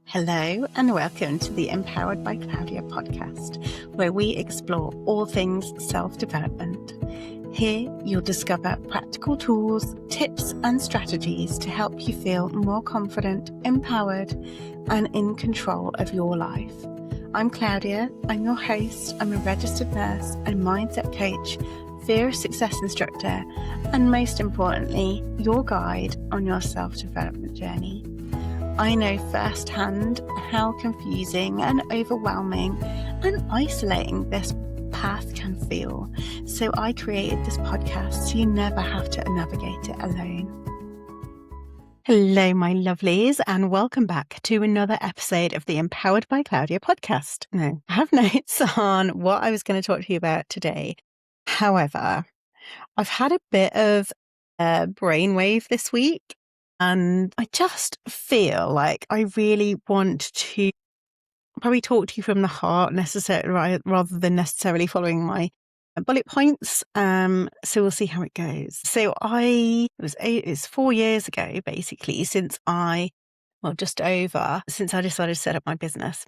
Hello and welcome to the Empowered by Claudia podcast, where we explore all things self-development. Here you'll discover practical tools, tips and strategies to help you feel more confident, empowered and in control of your life. I'm Claudia, I'm your host, I'm a registered nurse and mindset coach, fear of success instructor, and most importantly, your guide on your self-development journey. I know firsthand how confusing and overwhelming and isolating this path can feel. So I created this podcast so you never have to navigate it alone. Hello, my lovelies, and welcome back to another episode of the Empowered by Claudia podcast. Now, I have notes on what I was going to talk to you about today. However, I've had a bit of a brainwave this week. And I just feel like I really want to probably talk to you from the heart rather than necessarily following my bullet points. So we'll see how it goes. So it's 4 years ago, basically, since I decided to set up my business.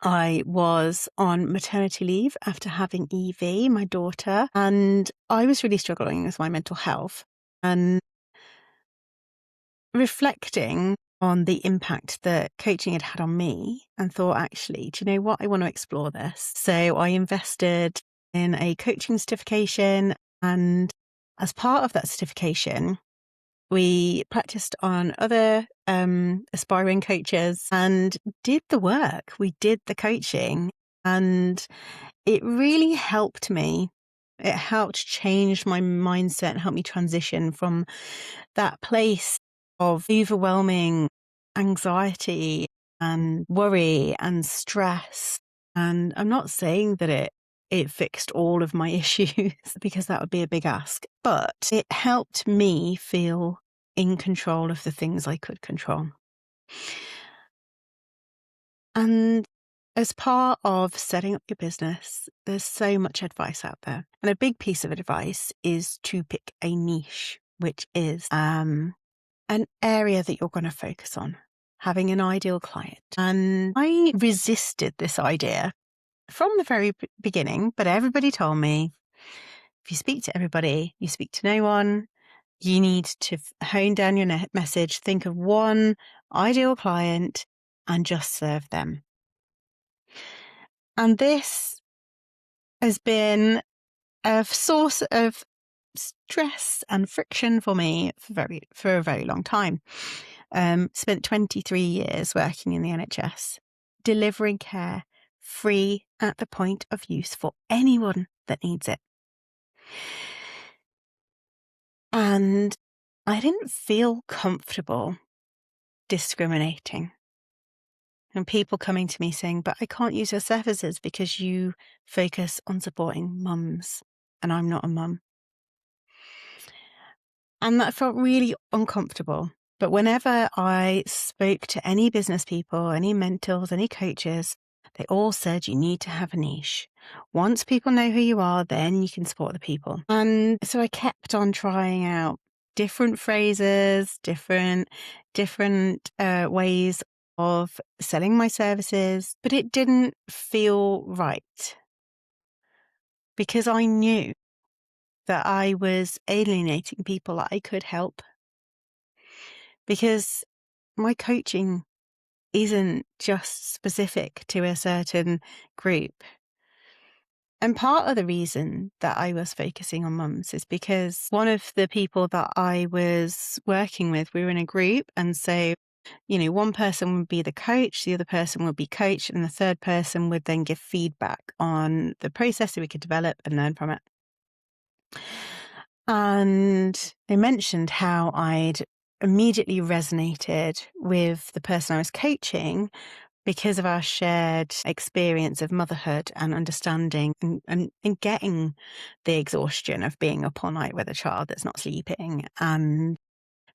I was on maternity leave after having Evie, my daughter, and I was really struggling with my mental health and reflecting on the impact that coaching had had on me, and thought, actually, do you know what? I want to explore this. So I invested in a coaching certification, and as part of that certification, we practiced on other aspiring coaches and did the work. We did the coaching, and it really helped me. It helped change my mindset, help me transition from that place of overwhelming anxiety and worry and stress. And I'm not saying that it fixed all of my issues because that would be a big ask, but it helped me feel in control of the things I could control. And as part of setting up your business, there's so much advice out there. And a big piece of advice is to pick a niche, which is an area that you're going to focus on, having an ideal client. And I resisted this idea from the very beginning, but everybody told me, if you speak to everybody, you speak to no one. You need to hone down your message, think of one ideal client and just serve them. And this has been a source of stress and friction for me for a very long time. Spent 23 years working in the NHS, delivering care free at the point of use for anyone that needs it. And I didn't feel comfortable discriminating. And people coming to me saying, but I can't use your services because you focus on supporting mums and I'm not a mum. And that felt really uncomfortable. But whenever I spoke to any business people, any mentors, any coaches, they all said you need to have a niche. Once people know who you are, then you can support the people. And so I kept on trying out different phrases, different ways of selling my services, but it didn't feel right because I knew that I was alienating people that I could help, because my coaching isn't just specific to a certain group. And part of the reason that I was focusing on mums is because one of the people that I was working with, we were in a group, and so one person would be the coach, the other person would be coached, and the third person would then give feedback on the process that we could develop and learn from it. And they mentioned how I'd immediately resonated with the person I was coaching because of our shared experience of motherhood and understanding and getting the exhaustion of being up all night with a child that's not sleeping, and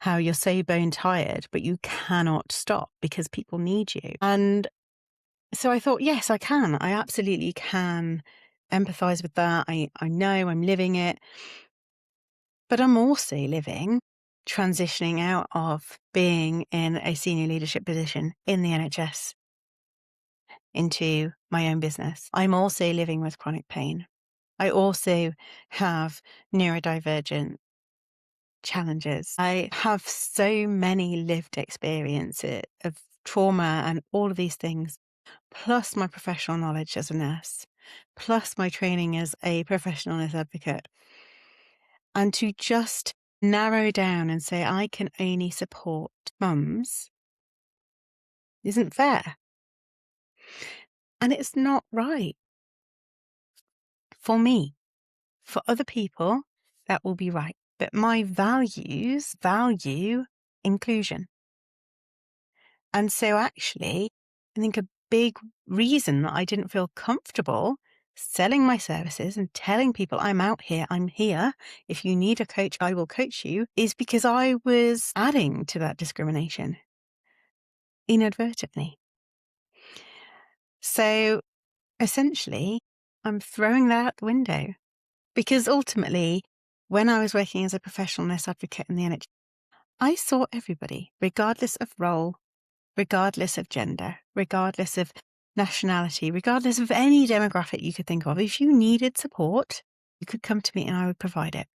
how you're so bone tired, but you cannot stop because people need you. And so I thought, yes, I can. I absolutely can empathize with that. I know I'm living it. But I'm also living transitioning out of being in a senior leadership position in the NHS into my own business. I'm also living with chronic pain. I also have neurodivergent challenges. I have so many lived experiences of trauma and all of these things, plus my professional knowledge as a nurse, plus my training as a professional nurse advocate. And to just narrow down and say I can only support mums isn't fair. And it's not right for me. For other people, that will be right. But my values value inclusion. And so actually, I think a big reason that I didn't feel comfortable selling my services and telling people I'm out here, I'm here. If you need a coach, I will coach you, is because I was adding to that discrimination inadvertently. So essentially, I'm throwing that out the window because ultimately, when I was working as a professional nurse advocate in the NHS, I saw everybody, regardless of role, regardless of gender, regardless of nationality, regardless of any demographic you could think of. If you needed support, you could come to me and I would provide it.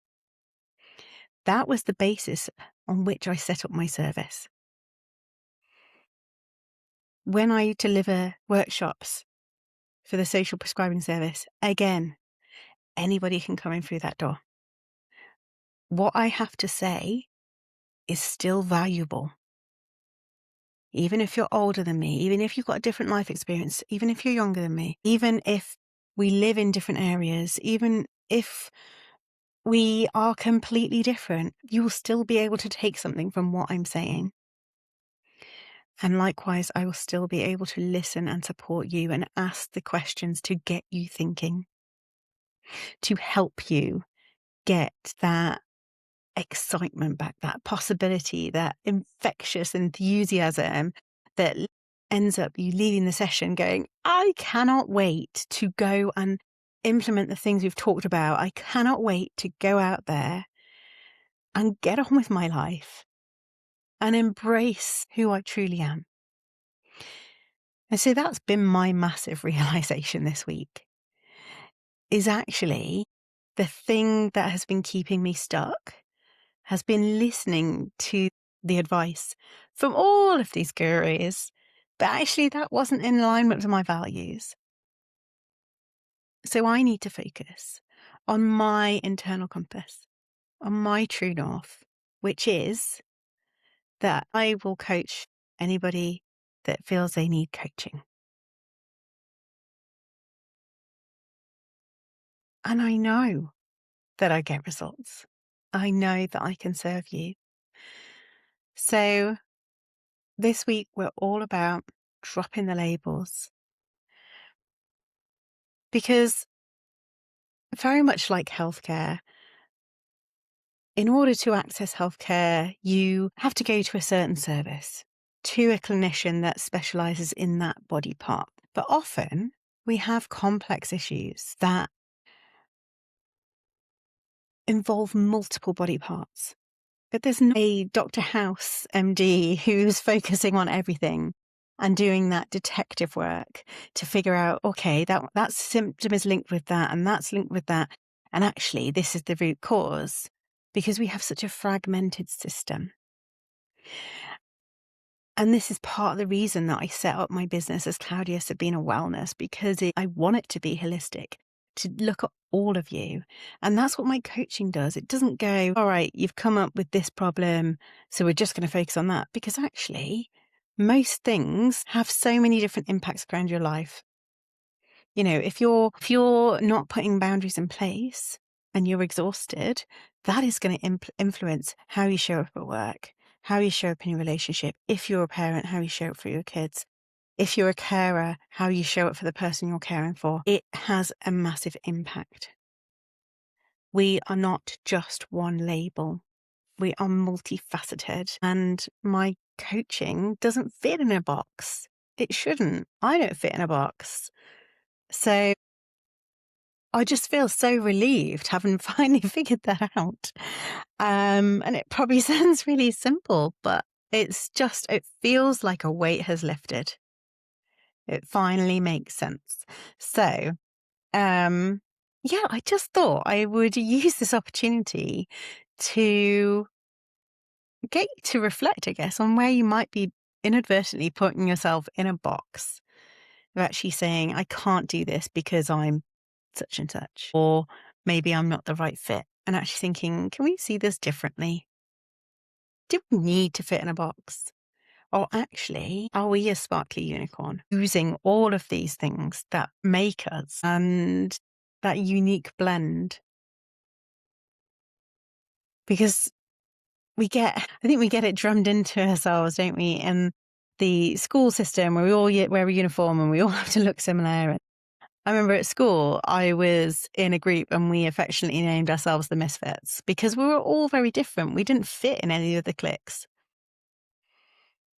That was the basis on which I set up my service. When I deliver workshops for the social prescribing service, again, anybody can come in through that door. What I have to say is still valuable. Even if you're older than me, even if you've got a different life experience, even if you're younger than me, even if we live in different areas, even if we are completely different, you will still be able to take something from what I'm saying. And likewise, I will still be able to listen and support you and ask the questions to get you thinking, to help you get that excitement back, that possibility, that infectious enthusiasm that ends up you leaving the session going, I cannot wait to go and implement the things we've talked about. I cannot wait to go out there and get on with my life and embrace who I truly am. And so that's been my massive realization this week, is actually the thing that has been keeping me stuck has been listening to the advice from all of these gurus, but actually that wasn't in alignment with my values. So I need to focus on my internal compass, on my true north, which is that I will coach anybody that feels they need coaching. And I know that I get results. I know that I can serve you. So this week, we're all about dropping the labels. Because very much like healthcare, in order to access healthcare, you have to go to a certain service, to a clinician that specializes in that body part. But often we have complex issues that involve multiple body parts. But there's no a Dr. House MD who's focusing on everything and doing that detective work to figure out, okay, that symptom is linked with that and that's linked with that. And actually, this is the root cause because we have such a fragmented system. And this is part of the reason that I set up my business as Claudia Sabina Wellness, because I want it to be holistic, to look at all of you. And that's what my coaching does. It doesn't go, all right, you've come up with this problem, so we're just going to focus on that. Because actually, most things have so many different impacts around your life. You know, if you're not putting boundaries in place and you're exhausted, that is going to influence how you show up at work, how you show up in your relationship. If you're a parent, how you show up for your kids. If you're a carer, how you show up for the person you're caring for. It has a massive impact. We are not just one label. We are multifaceted. And my coaching doesn't fit in a box. It shouldn't. I don't fit in a box. So I just feel so relieved having finally figured that out. And it probably sounds really simple, but it feels like a weight has lifted. It finally makes sense. So, um, yeah, I just thought I would use this opportunity to get you to reflect, I guess, on where you might be inadvertently putting yourself in a box of actually saying, I can't do this because I'm such and such, or maybe I'm not the right fit. And actually thinking, can we see this differently? Do we need to fit in a box? Or actually, are we a sparkly unicorn using all of these things that make us and that unique blend? Because I think we get it drummed into ourselves, don't we? In the school system where we all wear a uniform and we all have to look similar. I remember at school, I was in a group and we affectionately named ourselves the Misfits because we were all very different. We didn't fit in any of the cliques.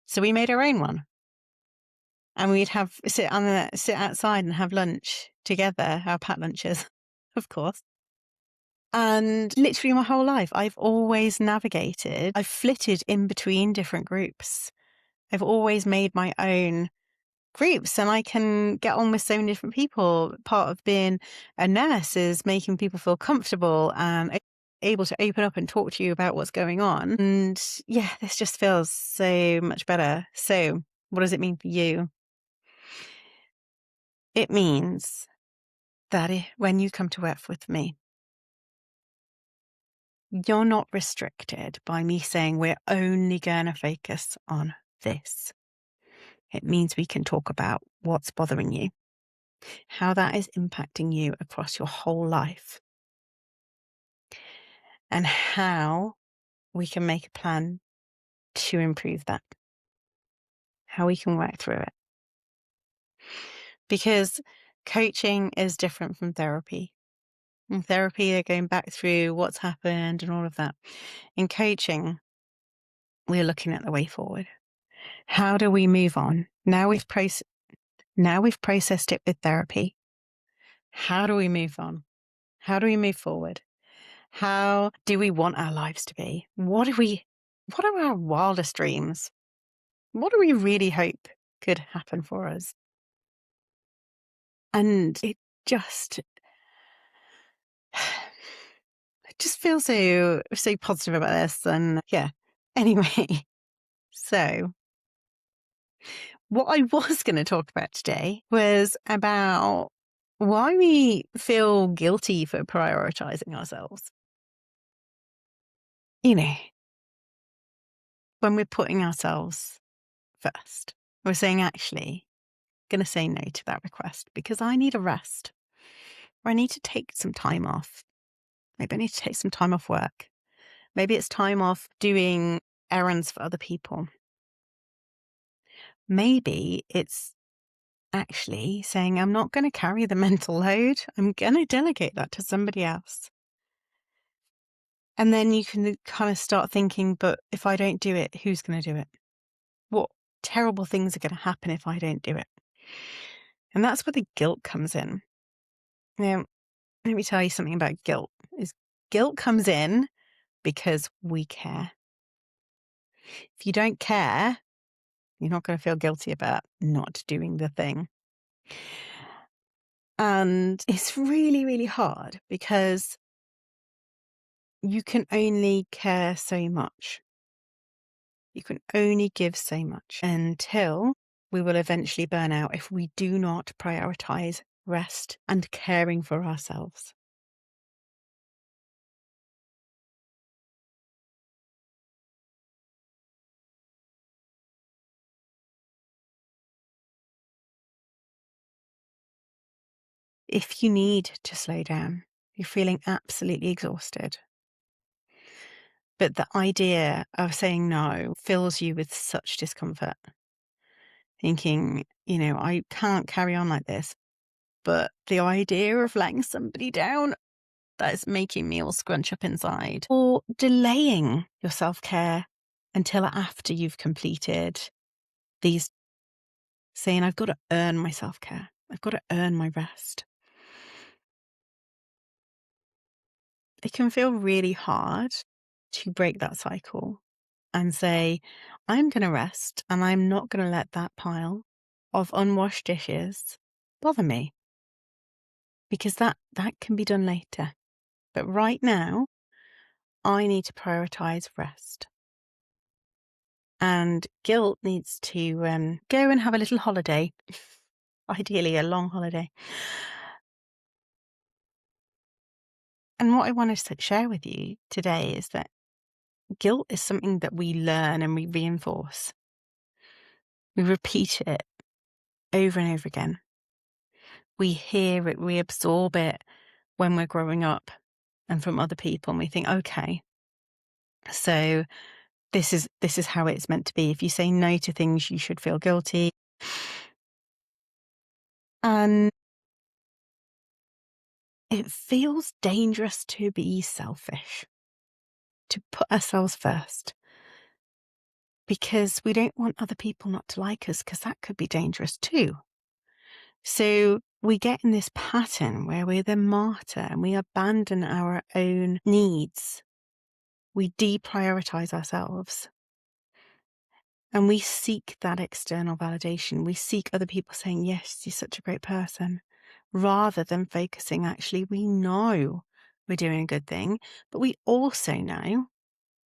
So we made our own one. And we'd sit outside and have lunch together, our packed lunches, of course. And literally my whole life, I've flitted in between different groups. I've always made my own groups and I can get on with so many different people. Part of being a nurse is making people feel comfortable and able to open up and talk to you about what's going on. And yeah, this just feels so much better. So what does it mean for you? It means that when you come to work with me, you're not restricted by me saying we're only going to focus on this. It means we can talk about what's bothering you, how that is impacting you across your whole life, and how we can make a plan to improve that, how we can work through it. Because coaching is different from therapy. In therapy, they're going back through what's happened and all of that. In coaching, we're looking at the way forward. How do we move on? Now we've processed it with therapy. How do we move on? How do we move forward? How do we want our lives to be? What are our wildest dreams? What do we really hope could happen for us? And I just feel so positive about this. And yeah. Anyway, so what I was going to talk about today was about why we feel guilty for prioritizing ourselves. You know, when we're putting ourselves first, we're saying, actually, going to say no to that request because I need a rest or I need to take some time off. Maybe I need to take some time off work. Maybe it's time off doing errands for other people. Maybe it's actually saying, I'm not going to carry the mental load. I'm going to delegate that to somebody else. And then you can kind of start thinking, but if I don't do it, who's going to do it? What terrible things are going to happen if I don't do it? And that's where the guilt comes in. Now, let me tell you something about guilt. Guilt comes in because we care. If you don't care, you're not going to feel guilty about not doing the thing. And it's really, really hard because you can only care so much. You can only give so much until we will eventually burn out if we do not prioritize rest and caring for ourselves. If you need to slow down, you're feeling absolutely exhausted, but the idea of saying no fills you with such discomfort, thinking, I can't carry on like this. But the idea of letting somebody down, that is making me all scrunch up inside. Or delaying your self-care until after you've completed these, saying, I've got to earn my self-care. I've got to earn my rest. it can feel really hard to break that cycle and say, I'm going to rest and I'm not going to let that pile of unwashed dishes bother me, because that can be done later. But right now, I need to prioritize rest. And guilt needs to go and have a little holiday, ideally a long holiday. And what I want to share with you today is that guilt is something that we learn and we reinforce. We repeat it over and over again. We hear it, we absorb it when we're growing up and from other people, and we think, okay, so this is how it's meant to be. If you say no to things, you should feel guilty. And it feels dangerous to be selfish, to put ourselves first, because we don't want other people not to like us, because that could be dangerous too. So we get in this pattern where we're the martyr and we abandon our own needs. We deprioritize ourselves and we seek that external validation. We seek other people saying, yes, you're such a great person, rather than focusing, actually, we know we're doing a good thing, but we also know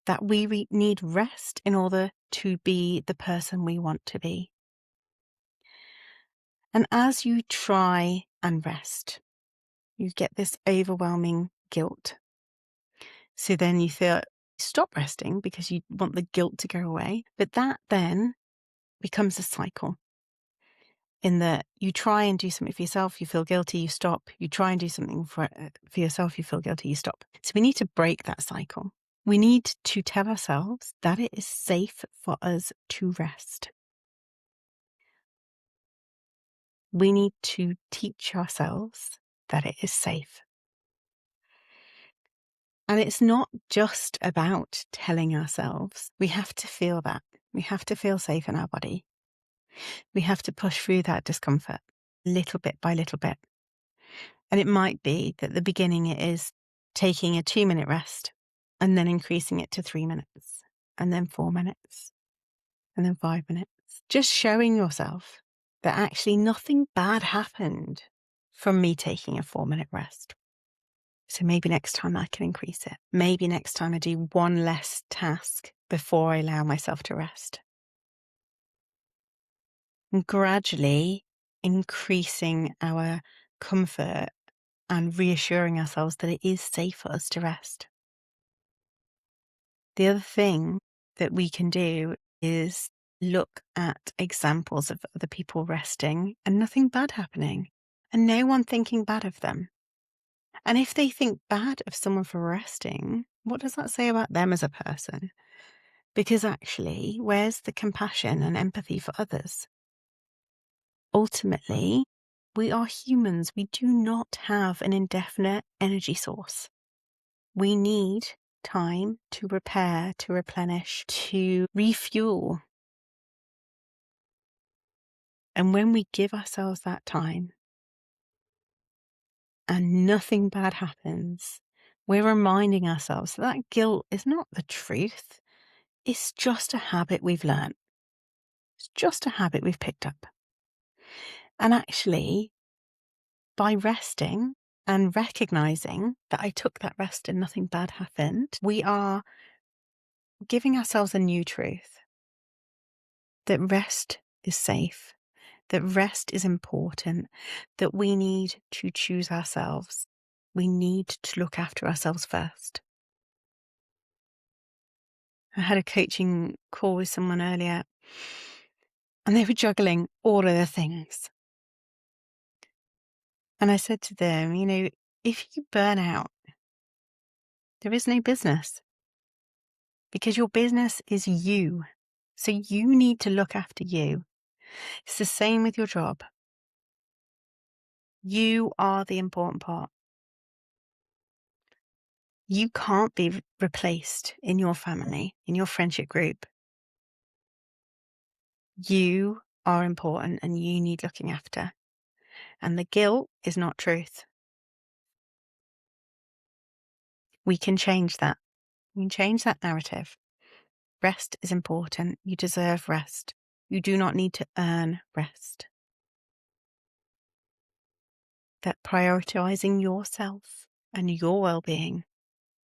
that we need rest in order to be the person we want to be. And as you try and rest, you get this overwhelming guilt. So then you feel, stop resting because you want the guilt to go away. But that then becomes a cycle, in that you try and do something for yourself, you feel guilty, you stop. You try and do something for yourself, you feel guilty, you stop. So we need to break that cycle. We need to tell ourselves that it is safe for us to rest. We need to teach ourselves that it is safe. And it's not just about telling ourselves. We have to feel that. We have to feel safe in our body. We have to push through that discomfort little bit by little bit. And it might be that at the beginning it is taking a 2-minute rest and then increasing it to 3 minutes and then 4 minutes and then 5 minutes. Just showing yourself that actually nothing bad happened from me taking a 4-minute rest. So maybe next time I can increase it. Maybe next time I do one less task before I allow myself to rest. And gradually increasing our comfort and reassuring ourselves that it is safe for us to rest. The other thing that we can do is look at examples of other people resting and nothing bad happening, and no one thinking bad of them. And if they think bad of someone for resting, what does that say about them as a person? Because actually, where's the compassion and empathy for others? Ultimately, we are humans. We do not have an indefinite energy source. We need time to repair, to replenish, to refuel. And when we give ourselves that time and nothing bad happens, we're reminding ourselves that that guilt is not the truth. It's just a habit we've learned. It's just a habit we've picked up. And actually, by resting and recognizing that I took that rest and nothing bad happened, we are giving ourselves a new truth, that rest is safe, that rest is important, that we need to choose ourselves. We need to look after ourselves first. I had a coaching call with someone earlier, and they were juggling all of the things. And I said to them, if you burn out, there is no business, because your business is you. So you need to look after you. It's the same with your job. You are the important part. You can't be replaced in your family, in your friendship group. You are important and you need looking after. And the guilt is not truth. We can change that. We can change that narrative. Rest is important. You deserve rest. You do not need to earn rest. That prioritizing yourself and your well-being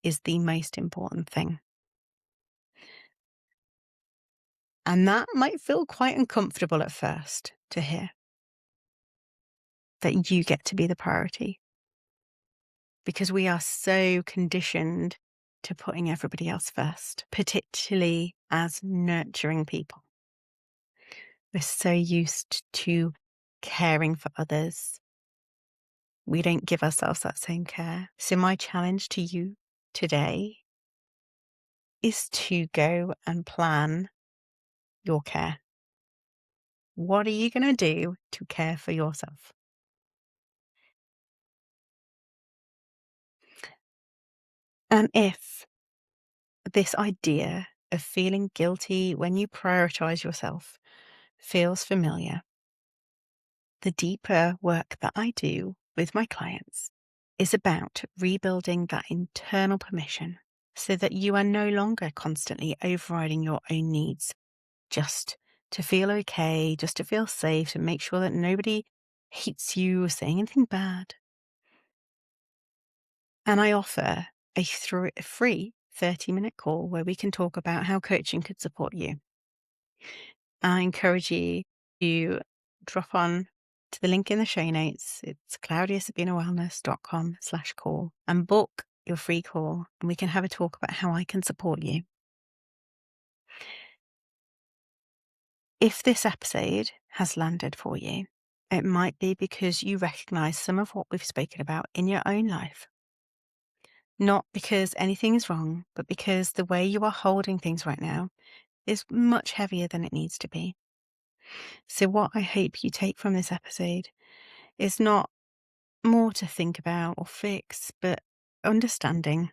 is the most important thing. And that might feel quite uncomfortable at first to hear, that you get to be the priority, because we are so conditioned to putting everybody else first, particularly as nurturing people. We're so used to caring for others. We don't give ourselves that same care. So my challenge to you today is to go and plan your care. What are you going to do to care for yourself? And if this idea of feeling guilty when you prioritize yourself feels familiar, the deeper work that I do with my clients is about rebuilding that internal permission so that you are no longer constantly overriding your own needs just to feel okay, just to feel safe, to make sure that nobody hates you or saying anything bad. And I offer a free 30-minute call where we can talk about how coaching could support you. I encourage you to drop on to the link in the show notes. It's claudiasabinawellness.com/call and book your free call, and we can have a talk about how I can support you. If this episode has landed for you, it might be because you recognize some of what we've spoken about in your own life. Not because anything is wrong, but because the way you are holding things right now is much heavier than it needs to be. So what I hope you take from this episode is not more to think about or fix, but understanding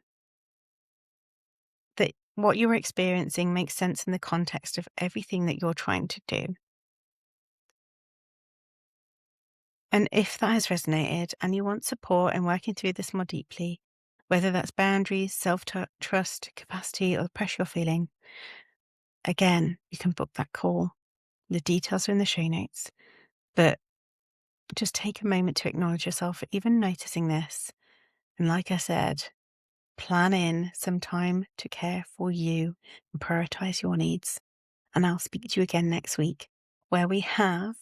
that what you're experiencing makes sense in the context of everything that you're trying to do. And if that has resonated and you want support in working through this more deeply, whether that's boundaries, self-trust, capacity, or the pressure you're feeling, again, you can book that call. The details are in the show notes. But just take a moment to acknowledge yourself for even noticing this. And like I said, plan in some time to care for you and prioritize your needs. And I'll speak to you again next week, where we have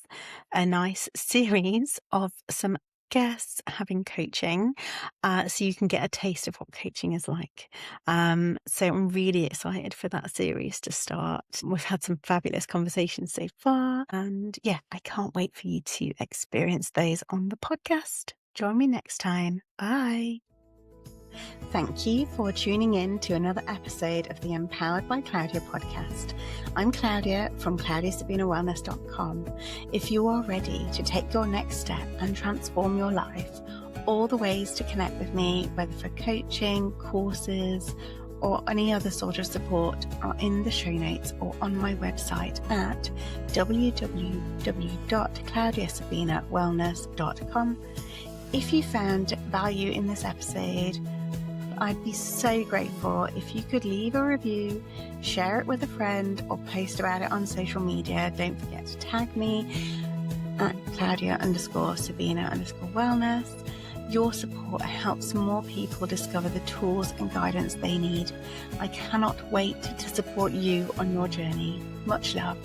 a nice series of some guests having coaching, so you can get a taste of what coaching is like. So I'm really excited for that series to start. We've had some fabulous conversations so far, and yeah, I can't wait for you to experience those on the podcast. Join me next time. Bye. Thank you for tuning in to another episode of the Empowered by Claudia podcast. I'm Claudia from claudiasabinawellness.com. If you are ready to take your next step and transform your life, all the ways to connect with me, whether for coaching, courses, or any other sort of support, are in the show notes or on my website at www.claudiasabinawellness.com. If you found value in this episode, I'd be so grateful if you could leave a review, share it with a friend, or post about it on social media. Don't forget to tag me at Claudia_Sabina_wellness. Your support helps more people discover the tools and guidance they need. I cannot wait to support you on your journey. Much love.